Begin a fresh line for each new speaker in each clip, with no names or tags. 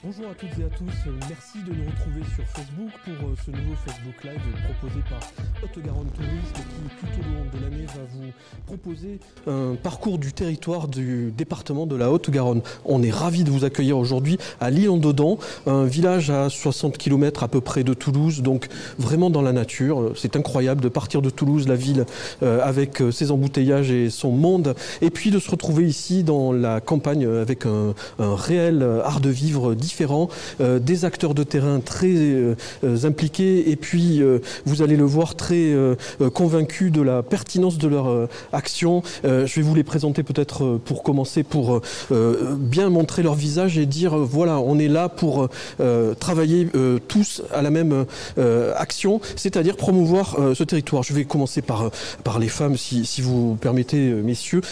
Bonjour à toutes et à tous, merci de nous retrouver sur Facebook pour ce nouveau Facebook Live proposé par Haute-Garonne Tourisme qui tout au long de l'année va vous proposer un parcours du territoire du département de la Haute-Garonne. On est ravis de vous accueillir aujourd'hui à l'Isle-en-Dedans, un village à 60 km à peu près de Toulouse, donc vraiment dans la nature. C'est incroyable de partir de Toulouse, la ville avec ses embouteillages et son monde, et puis de se retrouver ici dans la campagne avec un réel art de vivre différent, des acteurs de terrain très impliqués et puis vous allez le voir très convaincus de la pertinence de leur action. Je vais vous les présenter peut-être pour commencer, pour bien montrer leur visage et dire voilà, on est là pour travailler tous à la même action, c'est-à-dire promouvoir ce territoire. Je vais commencer par les femmes si vous permettez, messieurs,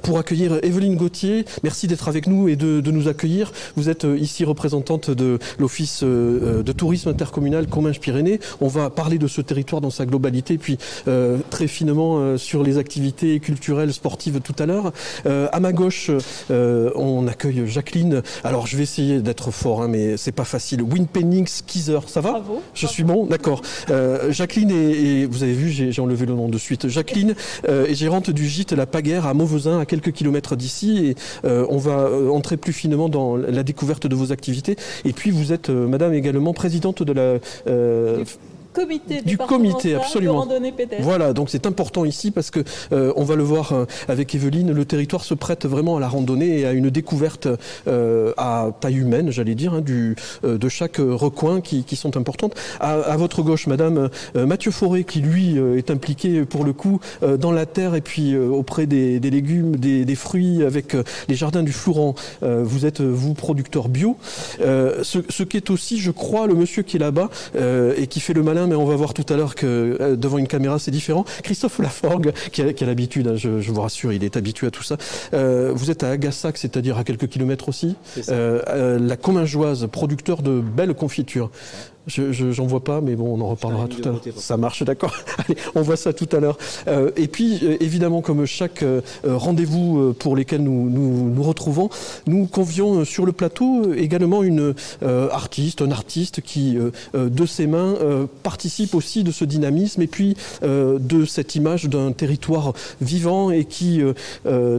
pour accueillir Evelyne Gauthier. Merci d'être avec nous et de nous accueillir. Vous êtes ici représentante de l'Office de tourisme intercommunal Comminges-Pyrénées. On va parler de ce territoire dans sa globalité, puis très finement sur les activités culturelles, sportives tout à l'heure. À ma gauche, on accueille Jacqueline. Alors, je vais essayer d'être fort, hein, mais c'est pas facile. Winpenning Skizer, ça va?
Bravo.
Je suis bon, d'accord. Jacqueline et vous avez vu, j'ai enlevé le nom de suite. Jacqueline est gérante du gîte La Paguère à Mauvezin, à quelques kilomètres d'ici, et on va entrer plus finement dans la découverte de vos activités. Et puis vous êtes, madame, également présidente de la...
Du comité
absolument.
de randonnée pédestre.
Voilà, donc c'est important ici parce que on va le voir avec Evelyne, le territoire se prête vraiment à la randonnée et à une découverte à taille humaine, j'allais dire, hein, de chaque recoin qui sont importantes. À votre gauche, madame, Mathieu Fauré, qui lui est impliqué pour le coup dans la terre et puis auprès des légumes, des fruits, avec les jardins du Flourens. Vous êtes, vous, producteur bio. Ce qui est aussi, je crois, le monsieur qui est là-bas et qui fait le malin, mais on va voir tout à l'heure que devant une caméra c'est différent. Christophe Laforgue, qui a l'habitude, hein, je vous rassure, il est habitué à tout ça. Vous êtes à Agassac, c'est-à-dire à quelques kilomètres aussi. La Commingeoise, producteur de belles confitures. J'en vois pas, mais bon, on en reparlera tout à l'heure. Ça marche, d'accord. Allez, on voit ça tout à l'heure. Et puis, évidemment, comme chaque rendez-vous pour lesquels nous retrouvons, nous convions sur le plateau également un artiste qui, de ses mains, participe aussi de ce dynamisme et puis de cette image d'un territoire vivant et qui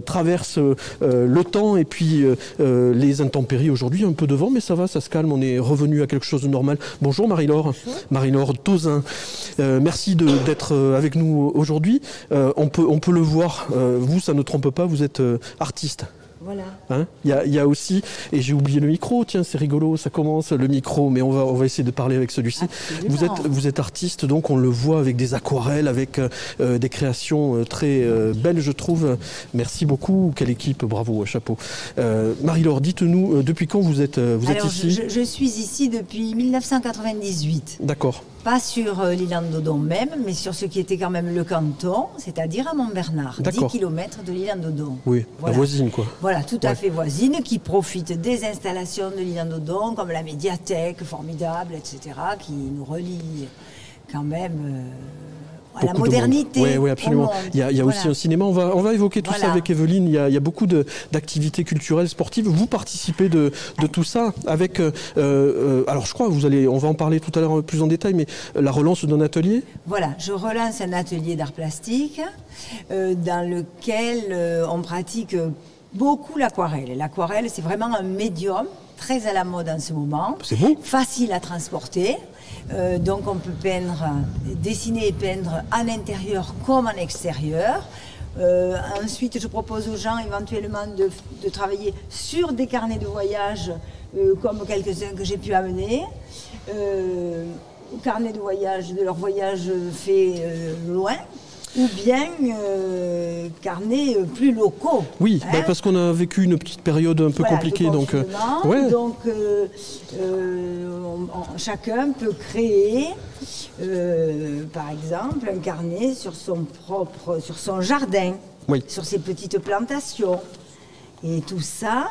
traverse le temps et puis les intempéries aujourd'hui. Un peu de vent, mais ça va, ça se calme. On est revenu à quelque chose de normal. Bonjour Marie-Laure. Marie-Laure Tauzin. Merci d'être avec nous aujourd'hui. On peut le voir, vous, ça ne trompe pas, vous êtes artiste.
Voilà.
Hein, il y a aussi, et j'ai oublié le micro, tiens, c'est rigolo, ça commence, le micro, mais on va essayer de parler avec celui-ci. Vous êtes artiste, donc on le voit avec des aquarelles, avec des créations très belles, je trouve. Merci beaucoup, quelle équipe, bravo, chapeau. Marie-Laure, dites-nous, depuis quand vous êtes ici?
Je suis ici depuis 1998.
D'accord.
Pas sur l'Isle-en-Dedans même, mais sur ce qui était quand même le canton, c'est-à-dire à Montbernard, 10 km de l'Isle-en-Dedans.
Oui, voilà. La voisine, quoi.
Voilà, tout à fait voisine, qui profite des installations de l'Isle-en-Dedans, comme la médiathèque formidable, etc., qui nous relie quand même à la modernité.
Oui, absolument. Il y a aussi un cinéma. On va évoquer tout ça avec Evelyne. Il y a beaucoup d'activités culturelles, sportives. Vous participez de tout ça avec. Alors, je crois, on va en parler tout à l'heure plus en détail, mais la relance d'un atelier.
Voilà, je relance un atelier d'art plastique dans lequel on pratique beaucoup l'aquarelle. L'aquarelle, c'est vraiment un médium très à la mode en ce moment.
C'est beau.
Facile à transporter. Donc on peut dessiner et peindre en intérieur comme en extérieur. Ensuite, je propose aux gens éventuellement de travailler sur des carnets de voyage, comme quelques-uns que j'ai pu amener. Carnets de voyage, de leur voyage fait loin. Ou bien carnets plus locaux.
Oui, hein, parce qu'on a vécu une petite période un peu compliquée. Donc, chacun peut créer, par exemple, un carnet sur son jardin, sur ses petites plantations. Et tout ça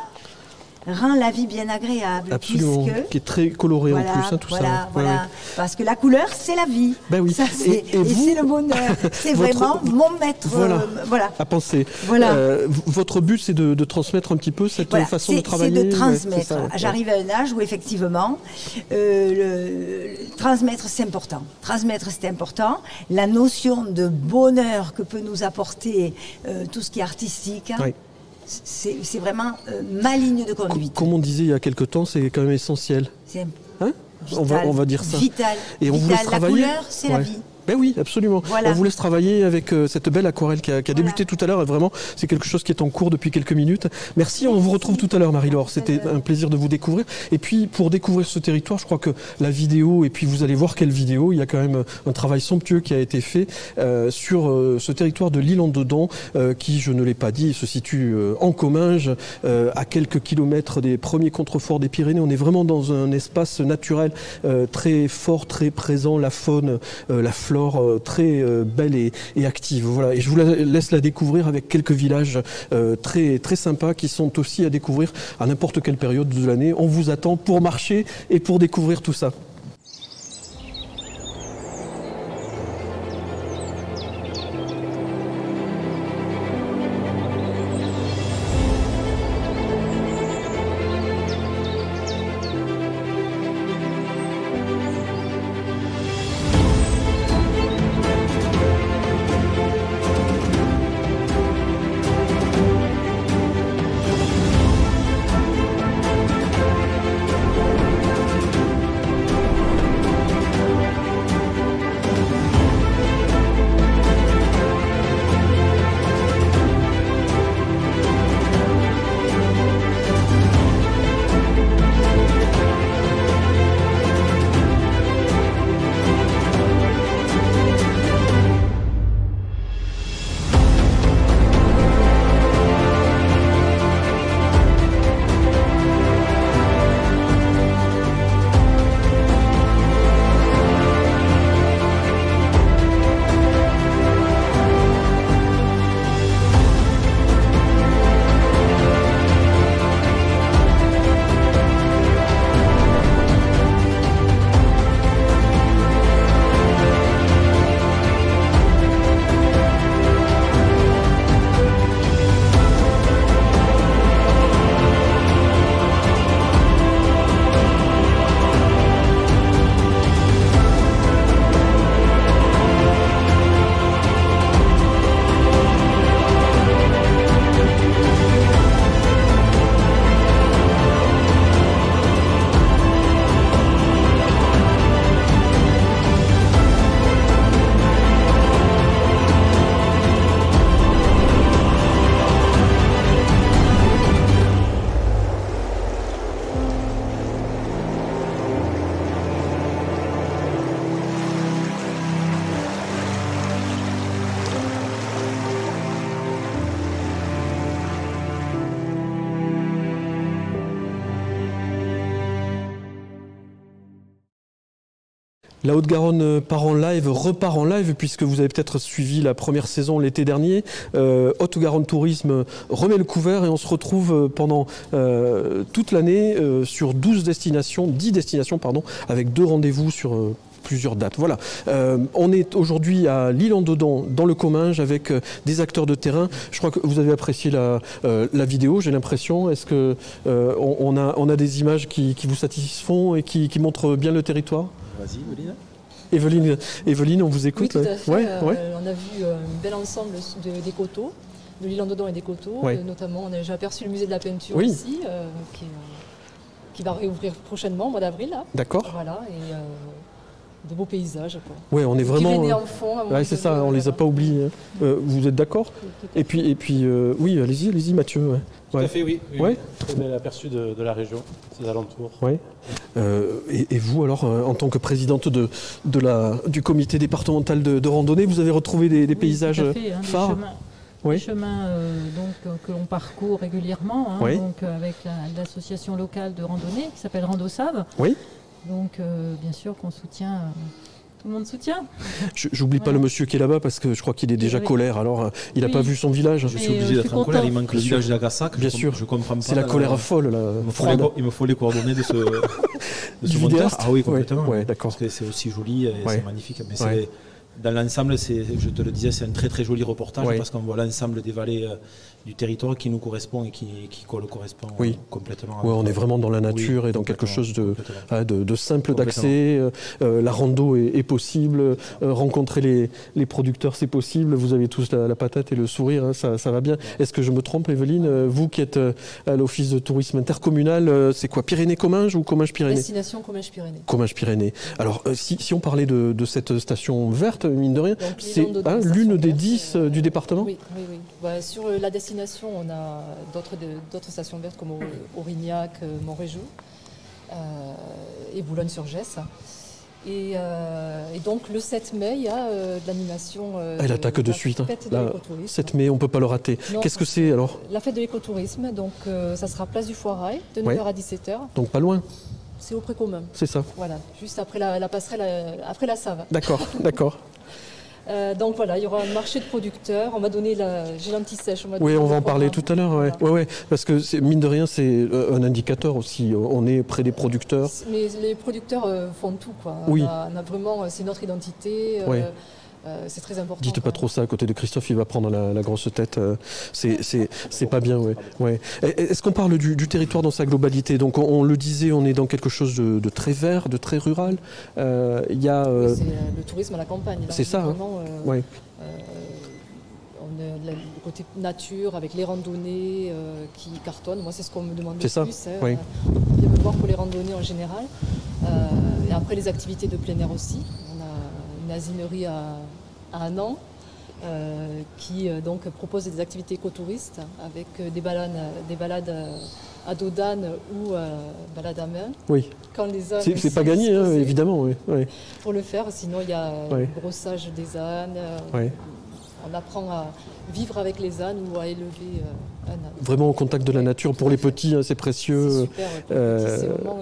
rend la vie bien agréable.
Absolument, qui est très coloré en plus, tout ça.
Voilà. Ouais. Parce que la couleur, c'est la vie.
Ben oui.
Ça, et c'est le bonheur. C'est vraiment mon maître.
Voilà. À penser.
Voilà.
Votre but, c'est de transmettre un petit peu cette façon de travailler.
C'est de transmettre. J'arrive à un âge où, effectivement, transmettre, c'est important. Transmettre, c'est important. La notion de bonheur que peut nous apporter tout ce qui est artistique, c'est vraiment ma ligne de conduite.
Comme on disait il y a quelque temps, c'est quand même essentiel.
C'est
on va dire ça.
Vital.
Et on vous laisse travailler.
La couleur, c'est la vie.
Ben oui, absolument. On vous laisse travailler avec cette belle aquarelle qui a débuté tout à l'heure. Et vraiment, c'est quelque chose qui est en cours depuis quelques minutes. Merci, on vous retrouve tout à l'heure, Marie-Laure. C'était un plaisir de vous découvrir. Et puis, pour découvrir ce territoire, je crois que la vidéo, et puis vous allez voir quelle vidéo, il y a quand même un travail somptueux qui a été fait sur ce territoire de l'île en dedans, qui, je ne l'ai pas dit, se situe en Comminges, à quelques kilomètres des premiers contreforts des Pyrénées. On est vraiment dans un espace naturel très fort, très présent, la faune, la flore, très belle et active. Voilà. Et je vous laisse la découvrir avec quelques villages très, très sympas qui sont aussi à découvrir à n'importe quelle période de l'année. On vous attend pour marcher et pour découvrir tout ça. La Haute-Garonne part en live, repart en live, puisque vous avez peut-être suivi la première saison l'été dernier. Haute-Garonne Tourisme remet le couvert et on se retrouve pendant toute l'année sur 10 destinations, avec 2 rendez-vous sur plusieurs dates. Voilà. On est aujourd'hui à l'île en dedans, dans le Comminges, avec des acteurs de terrain. Je crois que vous avez apprécié la vidéo, j'ai l'impression. Est-ce que on a des images qui vous satisfont et qui montrent bien le territoire? Vas-y, Evelyne, on vous écoute.
Oui, tout à fait. On a vu un bel ensemble des coteaux, de l'île en dedans et des coteaux. Notamment, on a déjà aperçu le musée de la peinture ici, qui va réouvrir prochainement, au mois d'avril.
D'accord.
Voilà, et de beaux paysages.
Oui, on est vraiment.
Pyrénées en fond.
C'est ça, on les a pas oubliés. Vous êtes d'accord? Et puis, oui, allez-y, Mathieu.
Tout à fait, oui. Très bel aperçu de la région, ses alentours.
Et vous, alors, en tant que présidente du comité départemental de randonnée, vous avez retrouvé des paysages phares?
Des chemins que l'on parcourt régulièrement, donc, avec l'association locale de randonnée qui s'appelle Randosave.
Oui.
Donc, bien sûr qu'on soutient tout le monde soutient.
J'oublie pas le monsieur qui est là-bas parce que je crois qu'il est déjà colère. Alors, il n'a pas vu son village.
Je suis obligé d'être en colère. Il manque le village de Lagassac.
Bien sûr.
Je comprends pas.
C'est la colère folle.
Il me faut les coordonnées de ce monteur. Ah oui, complètement.
Ouais, d'accord.
Parce que c'est aussi joli et c'est magnifique. Mais dans l'ensemble, je te le disais, c'est un très très joli reportage parce qu'on voit l'ensemble des vallées du territoire qui nous correspond et qui correspond complètement.
Oui, on est vraiment dans la nature et dans quelque chose de simple d'accès. La rando est possible. Rencontrer les producteurs, c'est possible. Vous avez tous la patate et le sourire, hein, ça va bien. Est-ce que je me trompe, Evelyne? Vous qui êtes à l'Office de tourisme intercommunal, c'est quoi, Pyrénées-Comminges ou Comminges-Pyrénées?
Destination Comminges-Pyrénées.
Comminges-Pyrénées. Alors, si on parlait de cette station verte, mine de rien, c'est l'une des 10 du département?
Oui. Sur la destination, on a d'autres stations vertes comme Aurignac, Montréjou et Boulogne-sur-Gesse. Et donc le 7 mai, il y a de l'animation.
Elle attaque de suite.
Fête de l'écotourisme.
7 mai, on ne peut pas le rater. Qu'est-ce que c'est alors?
La fête de l'écotourisme, donc ça sera place du Foirail, de 9h à 17h.
Donc pas loin.
C'est au Précommun.
C'est ça.
Voilà, juste après la passerelle, après la Save.
D'accord.
Donc voilà, il y aura un marché de producteurs. On m'a donné j'ai l'anti-sèche.
Oui, on va en parler tout à l'heure. Ouais, parce que mine de rien, c'est un indicateur aussi. On est près des producteurs.
Mais les producteurs font tout, quoi.
Oui.
On a vraiment, c'est notre identité. C'est très important.
Dites pas trop ça à côté de Christophe, il va prendre la grosse tête. C'est pas bien, ouais. Est-ce qu'on parle du territoire dans sa globalité? Donc on le disait, on est dans quelque chose de très vert, de très rural. Il y a.
C'est le tourisme à la campagne.
C'est ça.
Vraiment, on a le côté nature avec les randonnées qui cartonnent. Moi, c'est ce qu'on me demande le plus. On vient me voir pour les randonnées en général. Et après, les activités de plein air aussi. On a une asinerie à Annan qui donc propose des activités écotouristes avec des balades à dos d'âne ou balades à main.
Oui.
Quand les ânes
c'est pas gagné, hein, évidemment.
Pour le faire, sinon il y a le brossage des ânes. On apprend à vivre avec les ânes ou à élever un âne.
Vraiment au contact de la nature. Pour les petits, hein, c'est précieux.
C'est super. C'est vraiment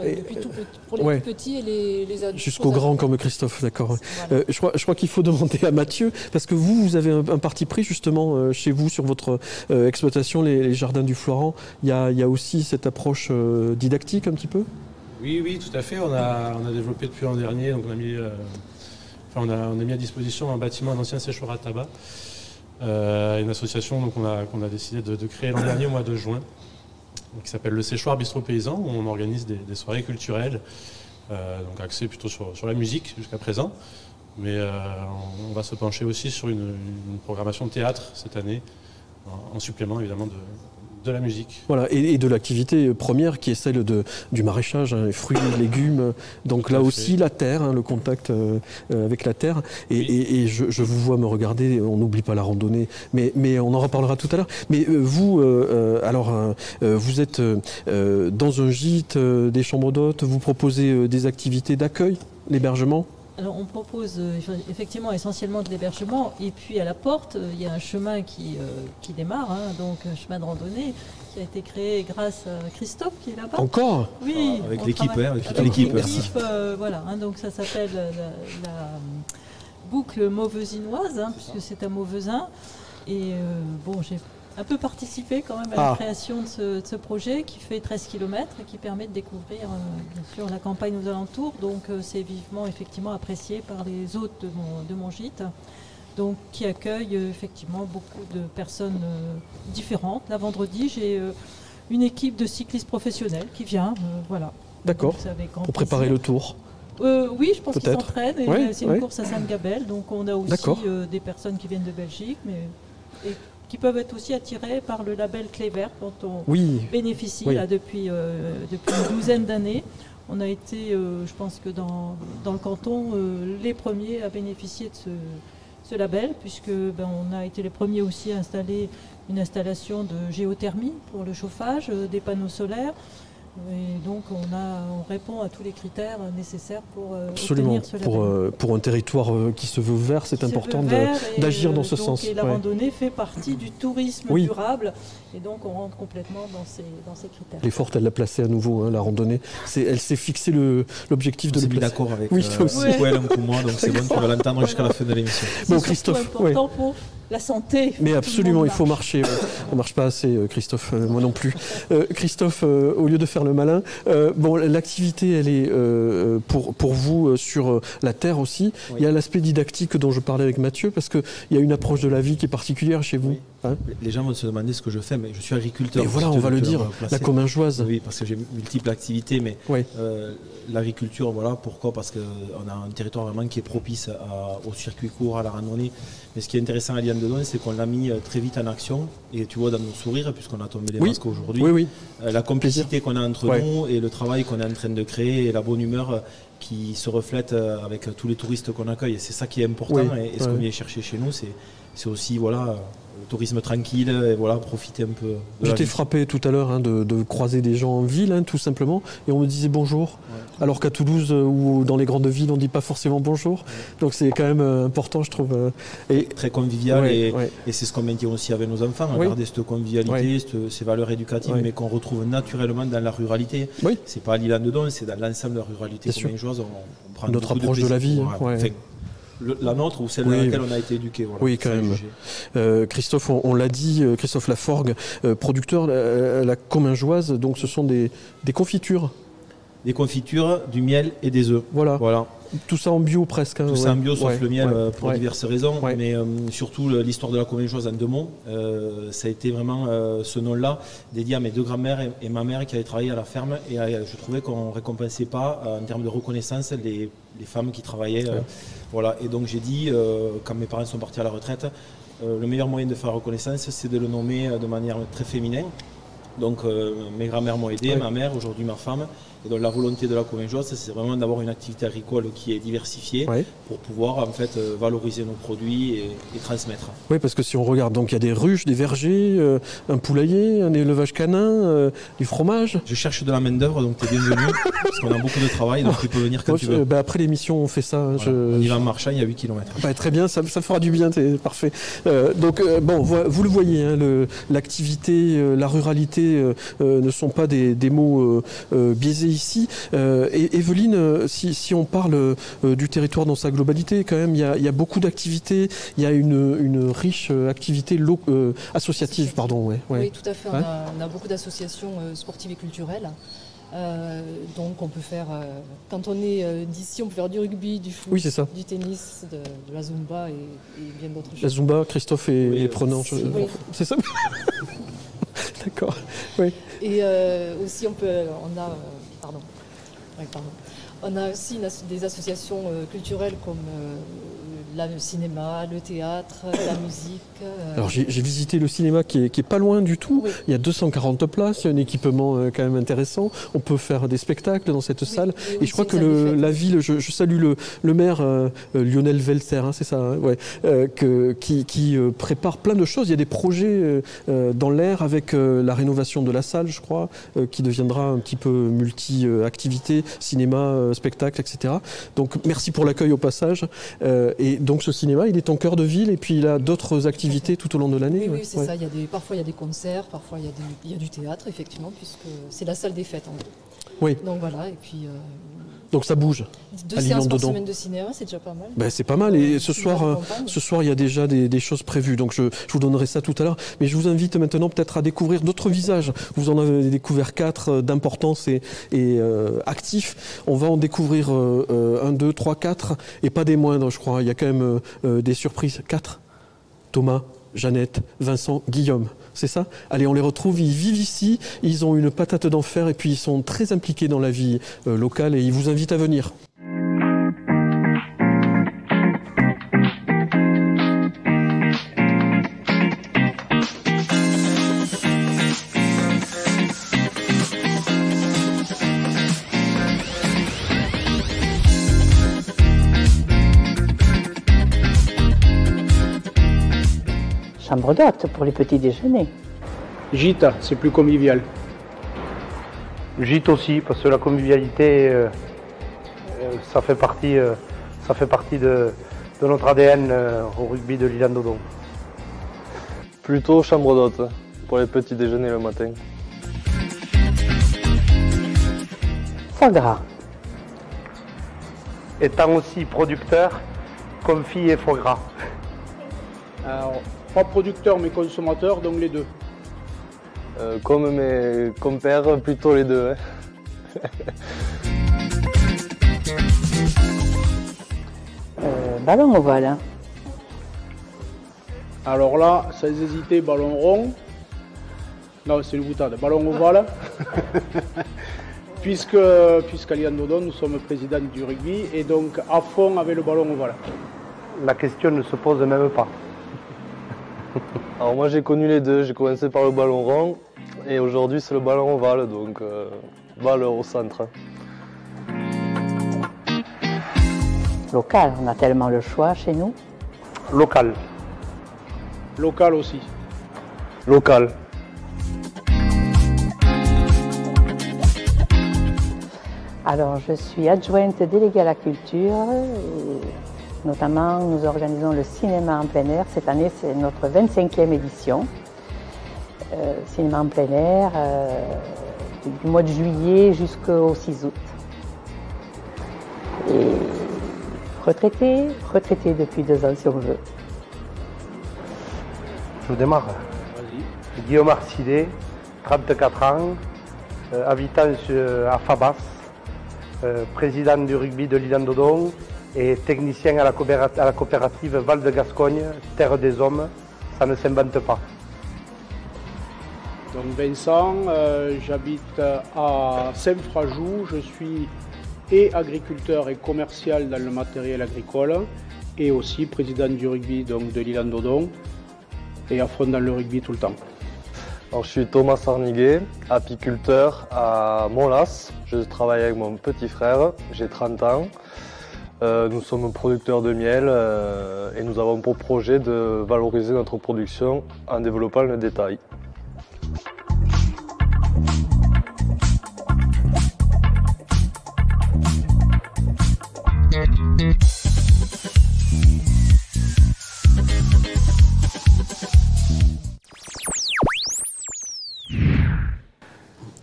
pour les plus petits et les adultes.
Jusqu'aux grands comme Christophe, d'accord. Voilà. Je crois qu'il faut demander à Mathieu, parce que vous avez un parti pris justement chez vous sur votre exploitation, les jardins du Florent. Il y a aussi cette approche didactique un petit peu?
Oui, tout à fait. On a développé depuis l'an dernier, donc on a mis à disposition un bâtiment, un ancien séchoir à tabac. Une association qu'on a décidé de créer l'an dernier au mois de juin, qui s'appelle le Séchoir Bistrot Paysan, où on organise des soirées culturelles, donc axées plutôt sur la musique jusqu'à présent. Mais on va se pencher aussi sur une programmation de théâtre cette année, en supplément évidemment de la musique. Voilà,
et de l'activité première qui est celle du maraîchage, hein, les fruits, légumes. Donc là aussi, la terre, hein, le contact avec la terre. Et je vous vois me regarder, on n'oublie pas la randonnée, mais on en reparlera tout à l'heure. Mais vous, vous êtes dans un gîte, des chambres d'hôtes, vous proposez des activités d'accueil, l'hébergement?
Alors on propose effectivement essentiellement de l'hébergement, et puis à la porte il y a un chemin qui démarre, hein, donc un chemin de randonnée qui a été créé grâce à Christophe qui est là-bas.
Encore?
Oui,
avec l'équipe, avec l'équipe.
Voilà, hein, donc ça s'appelle la boucle mauvezinoise, hein, puisque c'est à Mauvezin. Et j'ai un peu participé quand même à la création de ce projet qui fait 13 km et qui permet de découvrir bien sûr la campagne aux alentours. Donc c'est vivement effectivement apprécié par les hôtes de mon gîte, donc qui accueille effectivement beaucoup de personnes différentes. Là vendredi, j'ai une équipe de cyclistes professionnels qui vient, voilà.
D'accord, pour préparer le tour.
Oui, je pense qu'ils s'entraînent. C'est une course à Sainte-Gabelle, donc on a aussi des personnes qui viennent de Belgique, et qui peuvent être aussi attirés par le label Clé Verte dont on bénéficie là, depuis une douzaine d'années. On a été, je pense que dans le canton, les premiers à bénéficier de ce label, puisque on a été les premiers aussi à installer une installation de géothermie pour le chauffage, des panneaux solaires. Et donc on répond à tous les critères nécessaires pour
absolument
obtenir ce label.
Pour un territoire qui se veut vert, c'est important d'agir dans ce sens.
Et la randonnée fait partie du tourisme durable, et donc on rentre complètement dans ces critères.
Les Fortes, elle l'a placé à nouveau, hein, la randonnée. Elle s'est fixé l'objectif de le placer.
D'accord avec moi, donc c'est bon, tu vas l'entendre jusqu'à la fin de l'émission.
Bon, Christophe, important pour la santé.
Mais absolument, il faut marcher. On ne marche pas assez, Christophe, moi non plus. Christophe, au lieu de faire le malin, l'activité, elle est pour vous sur la terre aussi. Oui. Il y a l'aspect didactique dont je parlais avec Mathieu, parce qu'il y a une approche de la vie qui est particulière chez vous.
Oui. Hein, les gens vont se demander ce que je fais, mais je suis agriculteur.
Et voilà, on va le dire, la Commingeoise.
Oui, parce que j'ai multiples activités, mais l'agriculture, voilà, pourquoi ? Parce qu'on a un territoire vraiment qui est propice au circuit court, à la randonnée. Mais ce qui est intéressant à Liane de Don, c'est qu'on l'a mis très vite en action. Et tu vois dans nos sourires, puisqu'on a tombé les masques aujourd'hui, la complicité qu'on a entre nous et le travail qu'on est en train de créer et la bonne humeur qui se reflète avec tous les touristes qu'on accueille. Et c'est ça qui est important. Et ce qu'on vient chercher chez nous, c'est aussi le tourisme tranquille et profiter un peu.
J'étais frappé tout à l'heure de croiser des gens en ville, tout simplement, et on me disait bonjour. Alors qu'à Toulouse ou dans les grandes villes, on ne dit pas forcément bonjour. Donc c'est quand même important, je trouve.
Et très convivial, et c'est ce qu'on maintient aussi avec nos enfants, garder cette convivialité, ces valeurs éducatives, mais qu'on retrouve naturellement dans la ruralité. C'est pas à Liane de Don, c'est dans l'ensemble de la ruralité commingeoise. On prend
notre approche de la vie.
La nôtre ou celle dans laquelle on a été éduqué. Voilà,
oui, quand même. Christophe, on l'a dit, Christophe Laforgue, producteur, la Commingeoise, donc ce sont des confitures.
Des confitures, du miel et des œufs. Voilà.
Tout ça en bio presque.
Tout ça en bio, sauf le miel pour diverses raisons. Mais surtout l'histoire de la Commingeoise en 2 mots. Ça a été vraiment ce nom-là dédié à mes 2 grands-mères et ma mère qui avait travaillé à la ferme. Et je trouvais qu'on ne récompensait pas en termes de reconnaissance les femmes qui travaillaient. Et donc j'ai dit, quand mes parents sont partis à la retraite, le meilleur moyen de faire reconnaissance, c'est de le nommer de manière très féminine. Donc mes grands-mères m'ont aidé, ma mère, aujourd'hui ma femme. Et donc la volonté de la Commingeoise, c'est vraiment d'avoir une activité agricole qui est diversifiée pour pouvoir en fait valoriser nos produits et transmettre.
Oui, parce que si on regarde, donc il y a des ruches, des vergers, un poulailler, un élevage canin, du fromage.
Je cherche de la main d'œuvre, donc tu es bienvenu, parce qu'on a beaucoup de travail, donc tu peux venir quand tu veux.
Après l'émission, on fait ça.
On y va en marchant, il y a 8 km.
Très bien, ça fera du bien, c'est parfait. Vous le voyez, l'activité, la ruralité ne sont pas des mots biaisés ici. Et Evelyne, si on parle du territoire dans sa globalité, quand même, il y a beaucoup d'activités, il y a une riche activité associative.
Oui, tout à fait. On a beaucoup d'associations sportives et culturelles. Donc on peut faire, quand on est d'ici, on peut faire du rugby, du foot, du tennis, de la Zumba et bien d'autres choses.
La Zumba, Christophe est prenant. C'est ça. D'accord. Oui.
Et aussi on a aussi des associations culturelles comme le cinéma, le théâtre, la musique.
Alors j'ai visité le cinéma qui est pas loin du tout. Oui. Il y a 240 places, il y a un équipement quand même intéressant. On peut faire des spectacles dans cette salle. Et je crois que la ville, je salue le maire Lionel Velser, c'est ça, qui prépare plein de choses. Il y a des projets dans l'air avec la rénovation de la salle, je crois, qui deviendra un petit peu multi-activité, cinéma, spectacle, etc. Donc merci pour l'accueil au passage. Et donc ce cinéma, il est en cœur de ville et puis il a d'autres activités tout au long de l'année.
Oui, c'est ça. Parfois il y a des concerts, parfois il y a du théâtre, effectivement, puisque c'est la salle des fêtes en gros.
Oui.
Donc voilà, et puis...
Donc ça bouge.
2 séances par semaine de cinéma, c'est déjà pas mal.
C'est pas mal. Et ce soir, il y a déjà des choses prévues. Donc je vous donnerai ça tout à l'heure. Mais je vous invite maintenant peut-être à découvrir d'autres visages. Vous en avez découvert 4 d'importance et actifs. On va en découvrir 1, 2, 3, 4 et pas des moindres, je crois. Il y a quand même des surprises. 4. Thomas, Jeannette, Vincent, Guillaume. C'est ça ? Allez, on les retrouve, ils vivent ici, ils ont une patate d'enfer et puis ils sont très impliqués dans la vie locale et ils vous invitent à venir.
Chambre d'hôte pour les petits déjeuners.
Gita, c'est plus convivial. Gîte aussi, parce que la convivialité, ça fait partie de notre ADN au rugby de l'Isle-Dodon.
Plutôt chambre d'hôte, pour les petits déjeuners le matin.
Foie gras.
Étant aussi producteur, confit et foie gras.
Alors, pas producteur mais consommateur, donc les deux.
Comme mes compères, plutôt les deux.
Ballon ovale.
Alors là, sans hésiter, ballon rond. Non, c'est une boutade. Ballon ovale. Puisqu'à l'Isle-Dodon, nous sommes présidents du rugby et donc à fond avec le ballon ovale.
La question ne se pose même pas.
Alors moi j'ai connu les deux, j'ai commencé par le ballon rond et aujourd'hui c'est le ballon ovale, donc valeur au centre.
Local, on a tellement le choix chez nous.
Local.
Local aussi.
Local.
Alors, je suis adjointe déléguée à la culture. Notamment, nous organisons le cinéma en plein air. Cette année, c'est notre 25e édition. Cinéma en plein air, du mois de juillet jusqu'au 6 août. Et retraité depuis 2 ans si on veut.
Je démarre. Guillaume Arcidet, 34 ans, habitant à Fabas, président du rugby de l'Isle-Dodon et technicien à la coopérative Val de Gascogne, terre des hommes, ça ne s'invente pas.
Donc Vincent, j'habite à Saint-Frajou, je suis et agriculteur et commercial dans le matériel agricole et aussi président du rugby donc, de l'Isle-Dodon et à fond dans le rugby tout le temps.
Alors, je suis Thomas Arniguet, apiculteur à Montlas. Je travaille avec mon petit frère, j'ai 30 ans. Nous sommes producteurs de miel et nous avons pour projet de valoriser notre production en développant le détail.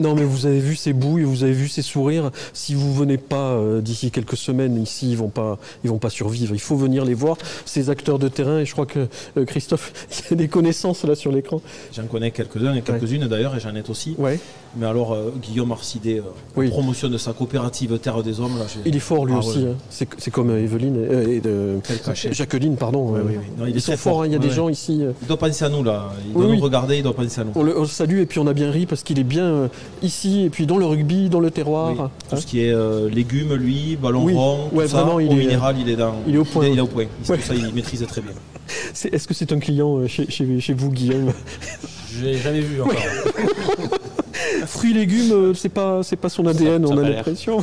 Non, mais vous avez vu ces bouilles, vous avez vu ces sourires. Si vous venez pas d'ici quelques semaines ici, ils vont pas survivre. Il faut venir les voir, ces acteurs de terrain. Et je crois que Christophe, il y a des connaissances là sur l'écran.
J'en connais quelques-uns et quelques-unes d'ailleurs, et Jeannette aussi.
Ouais.
Mais alors, Guillaume Arcidet, promotion de sa coopérative Terre des Hommes. Là,
il est fort lui aussi. Hein. C'est comme Evelyne et Jacqueline, pardon.
Oui. Non,
ils sont forts. Hein. Il y a des gens ici.
Il doit penser à nous là. Il doit nous regarder. Il doit penser à nous.
On le salue et puis on a bien ri parce qu'il est bien ici et puis dans le rugby, dans le terroir.
Oui. Tout ce qui est légumes, lui, ballon rond, tout ça,
vraiment,
au minéral, il est au point. Il est au point.
Ouais.
Ça, il maîtrise très bien.
Est-ce que c'est un client chez vous, Guillaume?
Je l'ai jamais vu encore.
Fruits et légumes, c'est pas son ADN, on a l'impression.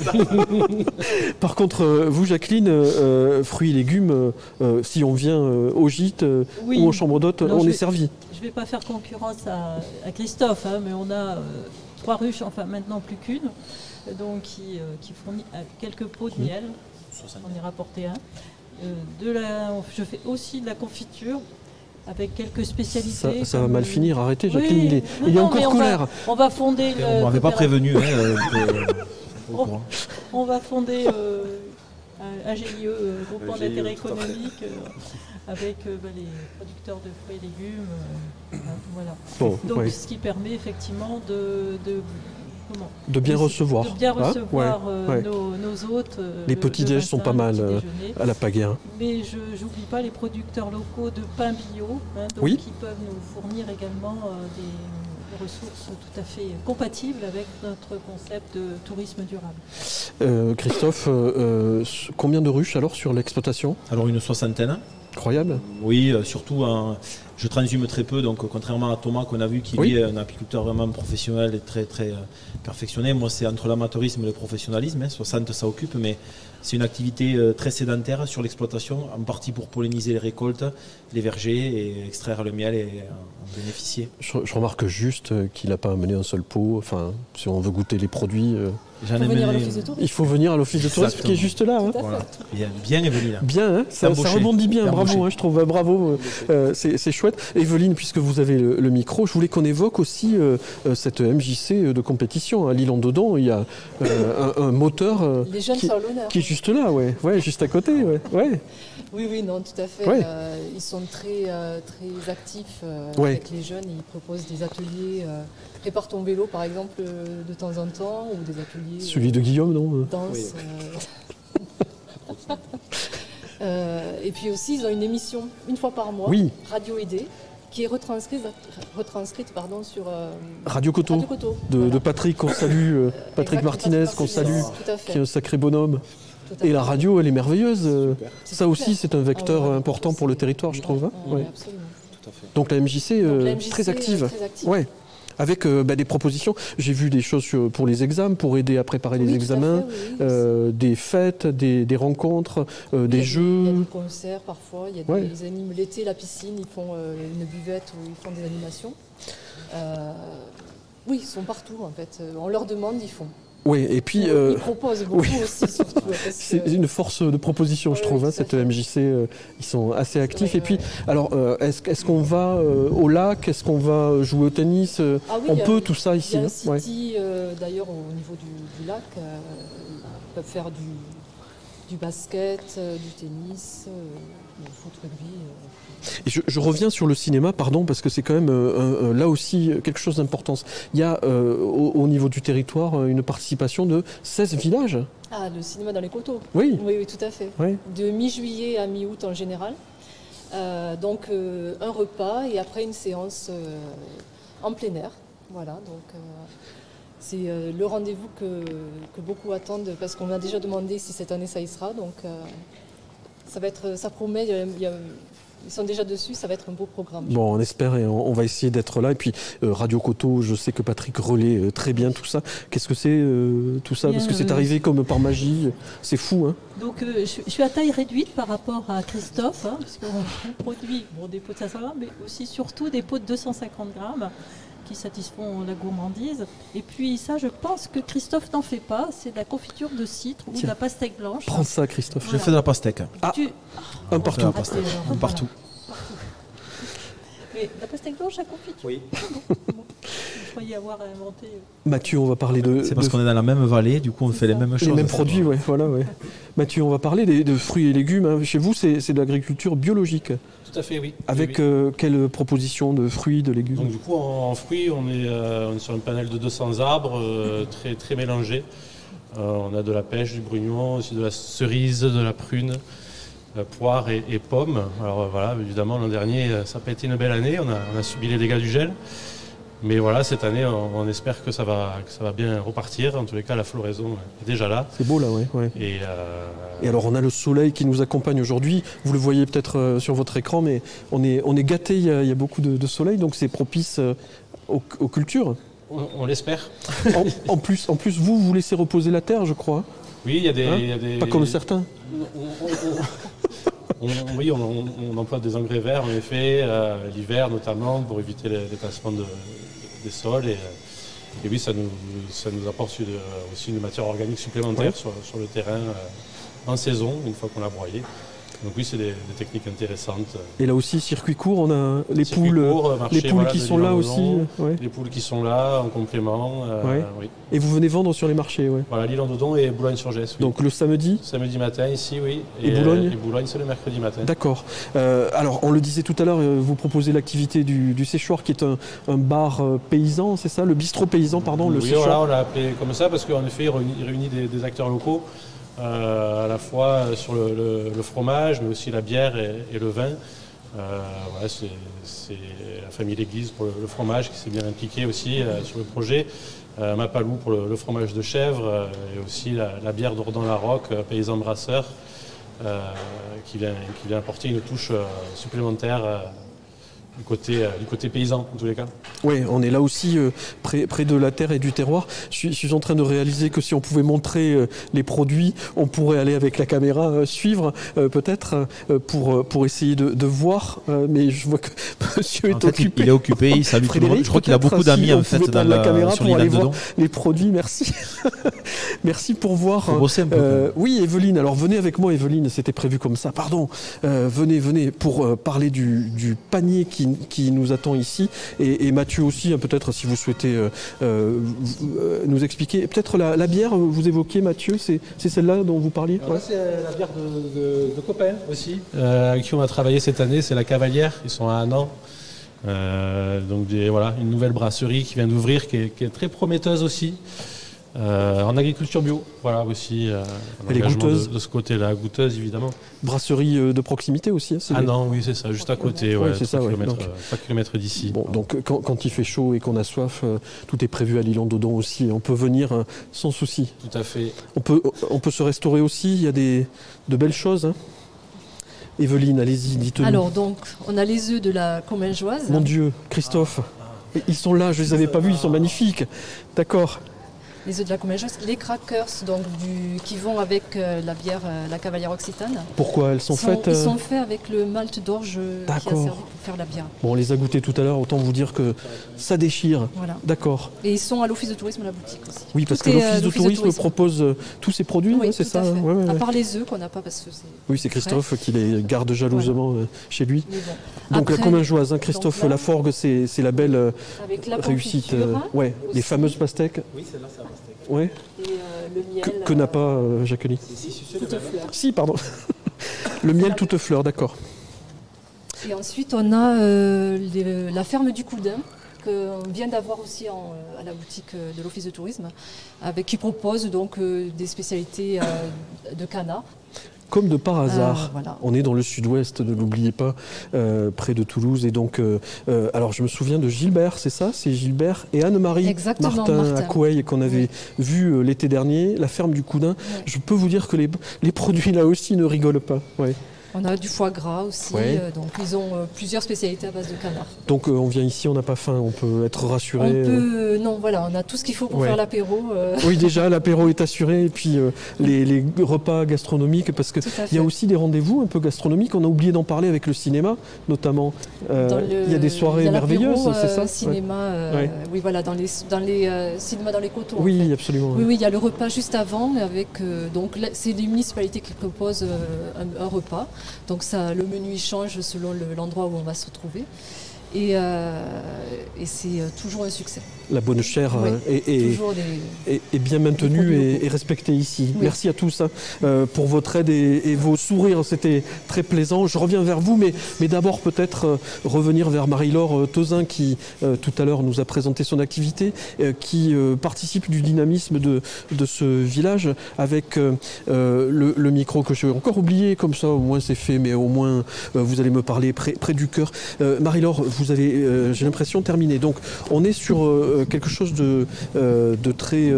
Par contre, vous, Jacqueline, fruits et légumes, si on vient au gîte ou en chambre d'hôte, on est servi.
Je ne vais pas faire concurrence à Christophe, hein, mais on a 3 ruches, enfin maintenant plus qu'une, donc qui fournit quelques pots de miel. On y rapporté un. Je fais aussi de la confiture. Avec quelques spécialités.
Ça va mal finir, arrêtez, Jacqueline, il est encore colère.
On va fonder.
On ne m'avait pas prévenu.
On va fonder un GIE, groupement d'intérêt économique, avec les producteurs de fruits et légumes. Voilà.
Bon,
donc, ce qui permet effectivement
de bien recevoir.
De bien recevoir nos hôtes.
Les petits déj sont pas mal à la pagaie. Hein.
Mais je n'oublie pas les producteurs locaux de pain bio, qui peuvent nous fournir également des ressources tout à fait compatibles avec notre concept de tourisme durable.
Christophe, combien de ruches alors sur l'exploitation?
Alors une 60aine.
Incroyable.
Oui, surtout Je transhume très peu, donc contrairement à Thomas qu'on a vu qui lui est un apiculteur vraiment professionnel et très très perfectionné. Moi c'est entre l'amateurisme et le professionnalisme, 60 ça occupe, mais c'est une activité très sédentaire sur l'exploitation, en partie pour polliniser les récoltes, les vergers et extraire le miel et en bénéficier.
Je remarque juste qu'il n'a pas amené un seul pot, enfin si on veut goûter les produits... Il faut venir à l'office de tourisme qui est juste là. Hein.
Voilà. Bien Evelyne.
Bien, hein, ça rebondit bien, bravo, je trouve, bravo, c'est chouette. Evelyne, puisque vous avez le micro, je voulais qu'on évoque aussi cette MJC de compétition. À l'Île-en-Dedans, il y a un moteur qui est juste là, juste à côté.
Oui, non, tout à fait. Ils sont très actifs avec les jeunes. Ils proposent des ateliers. Prépare ton vélo, par exemple, de temps en temps, ou des ateliers...
Celui de Guillaume, non
danse. Et puis aussi, ils ont une émission, une fois par mois, Radio Aidée, qui est retranscrite sur...
Radio Coteau, de Patrick, qu'on salue, Patrick Martinez, qu'on salue, qui est un sacré bonhomme. Et la radio, elle est merveilleuse. Ça aussi, c'est un vecteur important pour le territoire, je trouve.
Absolument.
Tout à fait. Donc la MJC, très active. Ouais. Avec des propositions. J'ai vu des choses pour les examens, pour aider à préparer les examens, des fêtes, des rencontres, des jeux.
Il y a des concerts parfois, il y a des animes l'été, la piscine, ils font une buvette où ils font des animations. Oui, ils sont partout en fait. On leur demande, ils font.
Oui, et puis...
Ils proposent beaucoup aussi, surtout.
C'est une force de proposition, je trouve, cette MJC. Ils sont assez actifs. Et puis, alors, est-ce qu'on va au lac? Est-ce qu'on va jouer au tennis? On peut tout ça ici.
Il y a un city, d'ailleurs, au niveau du lac. Ils peuvent faire du basket, du tennis, du foot, rugby.
Et je reviens sur le cinéma, pardon, parce que c'est quand même là aussi quelque chose d'important. Il y a au niveau du territoire une participation de 16 villages.
Ah, le cinéma dans les coteaux.
Oui,
tout à fait. Oui. De mi-juillet à mi-août en général. Donc un repas et après une séance en plein air. Voilà, donc c'est le rendez-vous que beaucoup attendent parce qu'on m'a déjà demandé si cette année ça y sera. Donc ça promet. Ils sont déjà dessus, ça va être un beau programme.
Bon, on espère et on va essayer d'être là. Et puis Radio Coteau, je sais que Patrick relaie très bien tout ça. Qu'est-ce que c'est tout ça? Parce que c'est arrivé comme par magie. C'est fou, hein?
Donc je suis à taille réduite par rapport à Christophe, parce qu'on produit des pots de 500 grammes, mais aussi surtout des pots de 250 grammes qui satisfont la gourmandise. Et puis ça, je pense que Christophe n'en fait pas. C'est de la confiture de citre ou de la pastèque blanche.
Prends ça, Christophe.
Voilà. Je fais de la pastèque.
Un partout.
Un partout.
Mais la pastèque blanche à confiture.
Oui.
Je croyais avoir inventé.
Mathieu, on va parler de...
C'est parce qu'on est dans la même vallée, du coup on fait les mêmes choses.
Les mêmes produits, voilà. Mathieu, on va parler de fruits et légumes. Hein. Chez vous, c'est de l'agriculture biologique.
Tout à fait, oui.
Avec quelle proposition de fruits, de légumes?
Donc du coup, en fruits, on est sur un panel de 200 arbres très, très mélangés. On a de la pêche, du brugnon, aussi de la cerise, de la prune, poire et pommes. Alors voilà, évidemment, l'an dernier, ça n'a pas été une belle année. On a subi les dégâts du gel. Mais voilà, cette année, on espère que ça va bien repartir. En tous les cas, la floraison est déjà là.
C'est beau là, oui. Et alors, on a le soleil qui nous accompagne aujourd'hui. Vous le voyez peut-être sur votre écran, mais on est gâtés. Il y a beaucoup de soleil, donc c'est propice aux cultures.
On l'espère.
En plus, vous laissez reposer la terre, je crois.
Oui, il y a des...
Pas comme certains.
On emploie des engrais verts, en effet, l'hiver notamment, pour éviter les tassements des sols. Et oui, ça nous apporte aussi une matière organique supplémentaire sur le terrain en saison, une fois qu'on l'a broyé. Donc oui, c'est des techniques intéressantes.
Et là aussi, circuit court, on a les poules qui sont là aussi.
Les poules qui sont là en complément. Oui.
Et vous venez vendre sur les marchés,
Voilà, l'Île-en-Dedans et Boulogne-sur-Gesse. Oui.
Donc le samedi?
Samedi matin ici, oui.
Et Boulogne?
Et Boulogne, c'est le mercredi matin.
D'accord. Alors, on le disait tout à l'heure, vous proposez l'activité du séchoir qui est un bar paysan, c'est ça? Le bistrot paysan, pardon, le séchoir.
Voilà, on l'a appelé comme ça parce qu'en effet, il réunit des acteurs locaux. À la fois sur le fromage, mais aussi la bière et le vin. Voilà, c'est la famille L'Église pour le fromage qui s'est bien impliquée aussi sur le projet. Mapalou pour le fromage de chèvre et aussi la bière d'Ordan-la-Roque, paysan brasseur, qui vient apporter une touche supplémentaire côté paysan, en tous les cas.
Oui, on est là aussi près de la terre et du terroir. Je suis en train de réaliser que si on pouvait montrer les produits, on pourrait aller avec la caméra suivre, peut-être, pour essayer de voir. Mais je vois que monsieur est occupé.
Il est occupé, il salue tout le monde. Je crois qu'il a beaucoup d'amis en fait dans
la caméra
sur
pour aller voir
dedans.
les produits. Merci. Merci pour voir.
Faut bosser un peu,
oui, Evelyne. Alors venez avec moi, Evelyne. C'était prévu comme ça. Pardon. Venez pour parler du panier qui nous attend ici. Et Mathieu aussi, hein, peut-être si vous souhaitez nous expliquer. Peut-être la bière, vous évoquiez, Mathieu, c'est celle-là dont vous parliez.
Ouais. C'est la bière de copains aussi, avec qui on a travaillé cette année. C'est la Cavalière. Ils sont à Annan. Donc voilà, une nouvelle brasserie qui vient d'ouvrir, qui est très prometteuse aussi. En agriculture bio, voilà aussi.
Elle est goûteuse
de ce côté-là, goûteuse évidemment.
Brasserie de proximité aussi.
Hein, non, oui c'est ça, juste à côté, ouais,
c'est ça,
3 km d'ici.
Bon, donc quand il fait chaud et qu'on a soif, tout est prévu à l'Île-en-Dodon aussi. On peut venir sans souci.
Tout à fait.
On peut se restaurer aussi. Il y a de belles choses. Hein. Evelyne, allez-y, dites-nous.
Alors donc, on a les œufs de la Commingeoise.
Mon Dieu, Christophe, ils sont là, je ne les avais pas vus, ils sont magnifiques. D'accord.
Les œufs de la Commingeoise, les crackers donc, qui vont avec la bière, la Cavalière Occitane.
Pourquoi elles sont faites
Ils sont faits avec le malt d'orge qui a servi pour faire la bière.
Bon, on les a goûtés tout à l'heure, autant vous dire que ça déchire.
Voilà.
D'accord.
Et ils sont à l'office de tourisme de la boutique aussi.
Oui, parce que l'office de tourisme propose tous ces produits,
oui,
c'est ça.
Ouais. À part les œufs qu'on n'a pas parce que c'est.
Oui, c'est Christophe qui les garde jalousement chez lui.
Bon.
Donc après, la Commingeoise, hein, Christophe, la forgue, c'est la belle
avec la
réussite.
Ouais,
les fameuses pastèques.
Oui, celle-là, c'est la pastèque.
Ouais.
Et le miel.
Que n'a pas Jacqueline. Si, pardon. Le miel toute fleur, d'accord.
Et ensuite, on a la ferme du Coudin, qu'on vient d'avoir aussi à la boutique de l'Office de tourisme, qui propose donc des spécialités de canard.
Comme de par hasard,
voilà.
On est dans le sud-ouest, ne l'oubliez pas, près de Toulouse. Et donc, alors je me souviens de Gilbert, c'est ça? C'est Gilbert et Anne-Marie Martin à Coueil qu'on avait vu l'été dernier, la ferme du Coudin. Ouais. Je peux vous dire que les produits là aussi ne rigolent pas. Ouais.
On a du foie gras aussi, donc ils ont plusieurs spécialités à base de canard.
Donc on vient ici, on n'a pas faim, on peut être rassuré.
Non, voilà, on a tout ce qu'il faut pour faire l'apéro.
Oui, déjà l'apéro est assuré, et puis les repas gastronomiques, parce qu'il y a aussi des rendez-vous un peu gastronomiques. On a oublié d'en parler avec le cinéma, notamment. Il y a des soirées merveilleuses, c'est ça?
Cinéma, oui, voilà, dans les cinémas dans les coteaux.
Oui,
en fait.
Absolument.
Oui, il y a le repas juste avant, avec donc c'est les municipalités qui proposent un repas. Donc ça, le menu il change selon l'endroit où on va se retrouver. Et c'est toujours un succès.
La bonne chair est bien maintenue et respectée ici. Oui. Merci à tous pour votre aide et vos sourires, c'était très plaisant. Je reviens vers vous, mais d'abord peut-être revenir vers Marie-Laure Tauzin qui tout à l'heure nous a présenté son activité, qui participe du dynamisme de ce village avec le micro que j'ai encore oublié, comme ça au moins c'est fait, mais au moins vous allez me parler près du cœur. Marie-Laure, vous avez, j'ai l'impression, terminé. Donc on est sur quelque chose de très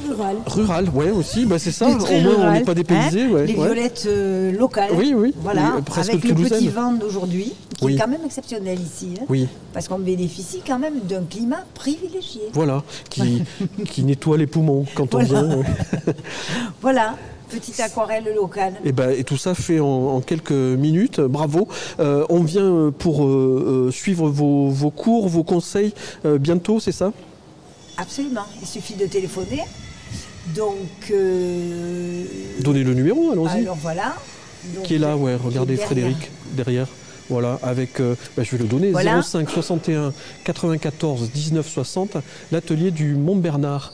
rural.
Rural, ouais, aussi, c'est ça. Au moins on n'est pas dépaysé.
Hein, les violettes locales.
Oui.
Voilà,
presque
avec
toulousaine.
le petit vent d'aujourd'hui, qui est quand même exceptionnel ici. Hein,
oui.
Parce qu'on bénéficie quand même d'un climat privilégié.
Voilà, qui nettoie les poumons quand on vient.
Voilà. Petite aquarelle locale.
Et tout ça fait en quelques minutes. Bravo. On vient pour suivre vos cours, vos conseils bientôt, c'est ça?
Absolument. Il suffit de téléphoner. Donc.
Donnez le numéro, allons-y.
Alors voilà. Donc,
qui est là, regardez Frédéric derrière. Voilà, avec, je vais le donner, 05 61 94 19 60, l'atelier du Mont-Bernard.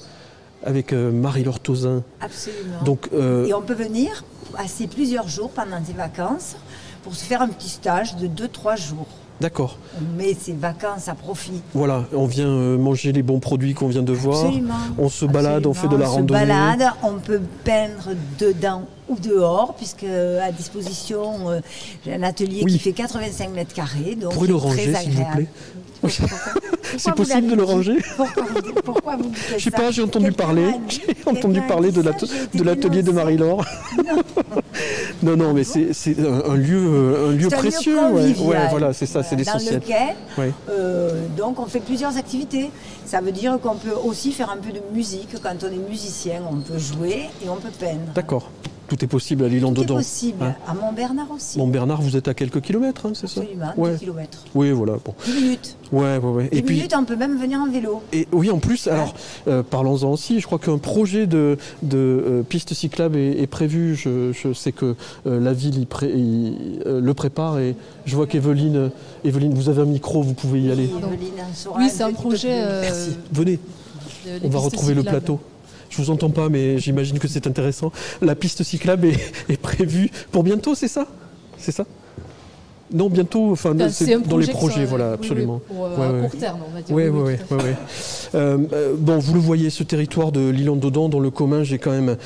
Avec Marie-Laure Tauzin.
Absolument.
Donc,
et on peut venir passer plusieurs jours pendant ses vacances pour se faire un petit stage de 2-3 jours.
D'accord.
On met ses vacances à profit.
Voilà, on vient manger les bons produits qu'on vient de voir.
Absolument.
On se balade, on fait de la randonnée.
On se balade, on peut peindre dedans ou dehors, puisque à disposition, j'ai un atelier qui fait 85 mètres carrés. Donc
vous pourrez le ranger, s'il vous plaît. C'est possible de le ranger?
Pourquoi vous dites ça?
Je sais pas, j'ai entendu parler. J'ai entendu parler de l'atelier de Marie-Laure. Non, mais c'est un lieu précieux. Voilà, c'est ça, c'est l'essentiel.
Dans lequel, donc, on fait plusieurs activités. Ça veut dire qu'on peut aussi faire un peu de musique. Quand on est musicien, on peut jouer et on peut peindre.
D'accord. Tout est possible à l'Île-en-Dedans.
Tout est possible. Hein? À Mont-Bernard aussi.
Mont-Bernard, vous êtes à quelques kilomètres, hein, c'est ça?
Absolument, 10 kilomètres.
Oui, voilà. Bon.
10 minutes.
Ouais.
10 minutes, on peut même venir en vélo.
Et oui, en plus, alors, parlons-en aussi, je crois qu'un projet de piste cyclable est prévu. Je sais que la ville le prépare et je vois qu'Evelyne, vous avez un micro, vous pouvez y aller.
Oui, c'est un projet...
Merci, venez. On va retrouver le plateau. Je vous entends pas, mais j'imagine que c'est intéressant. La piste cyclable est prévue pour bientôt, c'est ça? C'est ça? Non, bientôt, enfin, c'est dans les projets, voilà, absolument.
Pour à court terme, on va dire.
Oui. Bon, vous le voyez, ce territoire de l'Île-en-Dedans, dans le commun, j'ai quand même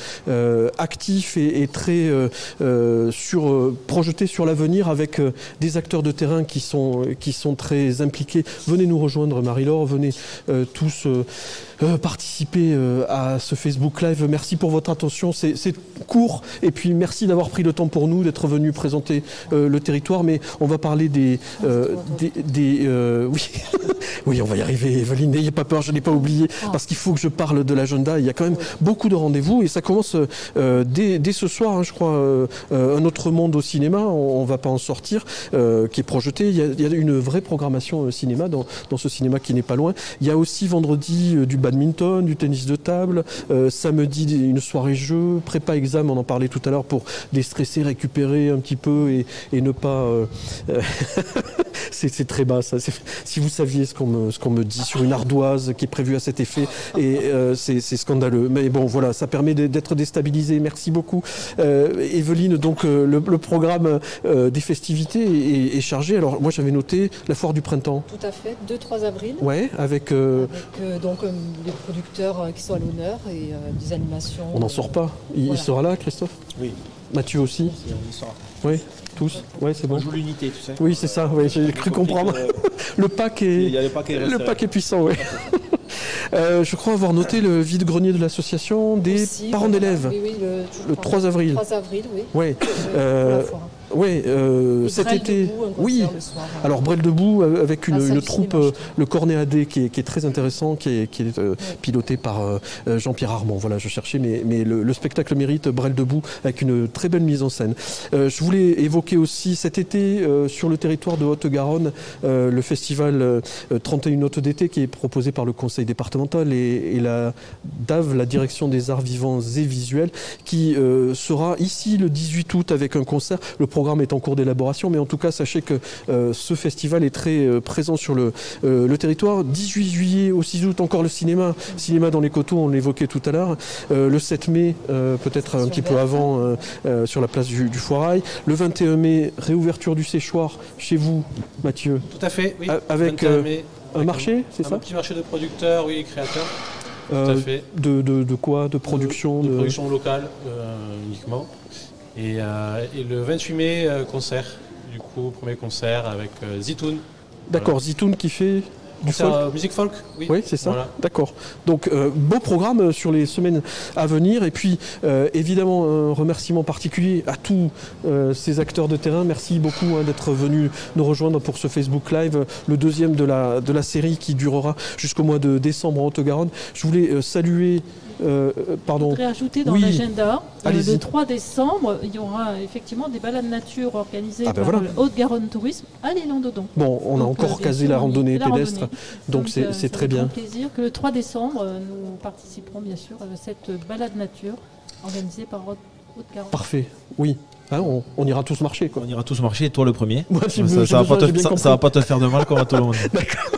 actif et très projeté sur l'avenir avec des acteurs de terrain qui sont très impliqués. Venez nous rejoindre, Marie-Laure, venez tous participer à ce Facebook Live. Merci pour votre attention, c'est court, et puis merci d'avoir pris le temps pour nous, d'être venu présenter le territoire, mais on va parler oui, on va y arriver, Evelyne, n'ayez pas peur, je n'ai pas oublié, parce qu'il faut que je parle de l'agenda. Il y a quand même beaucoup de rendez-vous, et ça commence dès ce soir, hein, je crois, Un autre monde au cinéma, on ne va pas en sortir, qui est projeté. Il y a une vraie programmation cinéma dans ce cinéma qui n'est pas loin. Il y a aussi vendredi du badminton, du tennis de table, samedi une soirée jeu, prépa examen, on en parlait tout à l'heure, pour déstresser, récupérer un petit peu et ne pas... c'est très bas ça. Si vous saviez ce qu'on me dit sur une ardoise qui est prévue à cet effet, et c'est scandaleux. Mais bon, voilà, ça permet d'être déstabilisé. Merci beaucoup, Evelyne. Donc le programme des festivités est chargé. Alors moi j'avais noté la foire du printemps.
Tout à fait, 2-3 avril.
Ouais, avec
donc les producteurs qui sont à l'honneur et des animations.
On n'en sort pas. Il sera là, Christophe?
Oui.
Mathieu aussi?
On y sera.
Oui. Tous? Oui, c'est bon.
On joue l'unité, tu sais.
Oui, c'est ça, j'ai cru comprendre. Le pack est puissant, oui. Je crois avoir noté le vide-grenier de l'association des parents d'élèves.
Oui,
le 3 avril.
3 avril, oui.
Oui. Cet été. Oui. Alors Brel debout avec une troupe, le Cornet AD qui est très intéressant, qui est piloté par Jean-Pierre Armand. Voilà, je cherchais, mais le spectacle mérite Brel debout avec une très belle mise en scène. Je voulais évoquer aussi cet été sur le territoire de Haute-Garonne le festival 31 notes d'été qui est proposé par le conseil départemental et la DAV, la direction des arts vivants et visuels, qui sera ici le 18 août avec un concert. Le programme est en cours d'élaboration, mais en tout cas, sachez que ce festival est très présent sur le territoire. 18 juillet au 6 août, encore le cinéma dans les coteaux, on l'évoquait tout à l'heure. Le 7 mai, peut-être un petit peu avant, sur la place du Foirail. Le 21 mai, réouverture du séchoir chez vous, Mathieu.
Tout à fait, oui.
Avec un marché, c'est ça?
Un petit marché de producteurs, oui, créateurs. Tout à fait.
De quoi? De production?
De production locale, uniquement. Et le 28 mai, concert. Du coup, premier concert avec Zitoun.
D'accord, voilà. Zitoun qui fait du folk.
Musique folk, oui.
Oui, c'est ça.
Voilà.
D'accord. Donc, beau programme sur les semaines à venir. Et puis, évidemment, un remerciement particulier à tous ces acteurs de terrain. Merci beaucoup d'être venus nous rejoindre pour ce Facebook Live, le deuxième de la série qui durera jusqu'au mois de décembre en Haute-Garonne. Je voulais saluer...
pardon. Je voudrais ajouter dans l'agenda, le 3 décembre, il y aura effectivement des balades nature organisées par le Haute-Garonne Tourisme à l'Île-en-Dedans.
Bon, on a encore casé la randonnée pédestre, donc c'est très bien.
C'est un plaisir que le 3 décembre, nous participerons bien sûr à cette balade nature organisée par Haute-Garonne.
Parfait, oui. Hein, on ira tous marcher, quoi.
On ira tous marcher, et toi le premier.
Moi,
ça va pas te faire de mal comme à tout le monde.
D'accord.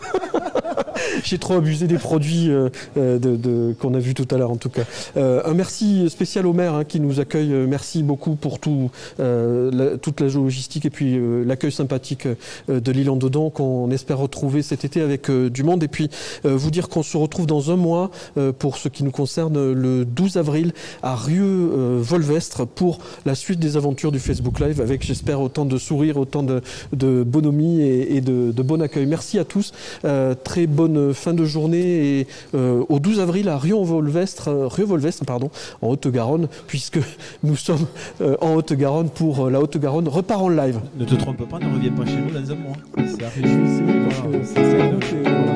J'ai trop abusé des produits qu'on a vus tout à l'heure, en tout cas. Un merci spécial au maire qui nous accueille. Merci beaucoup pour toute la logistique et puis l'accueil sympathique de l'Île-en-Dedans qu'on espère retrouver cet été avec du monde. Et puis vous dire qu'on se retrouve dans un mois, pour ce qui nous concerne, le 12 avril à Rieux-Volvestre pour la suite des aventures du Facebook Live avec, j'espère, autant de sourires, autant de bonhomie et de bon accueil. Merci à tous. Très bonne une fin de journée et, au 12 avril à Rieux-Volvestre, en Haute-Garonne, puisque nous sommes en Haute-Garonne pour la Haute-Garonne repart en live.
Ne te trompe pas, ne reviens pas chez nous dans un mois. C'est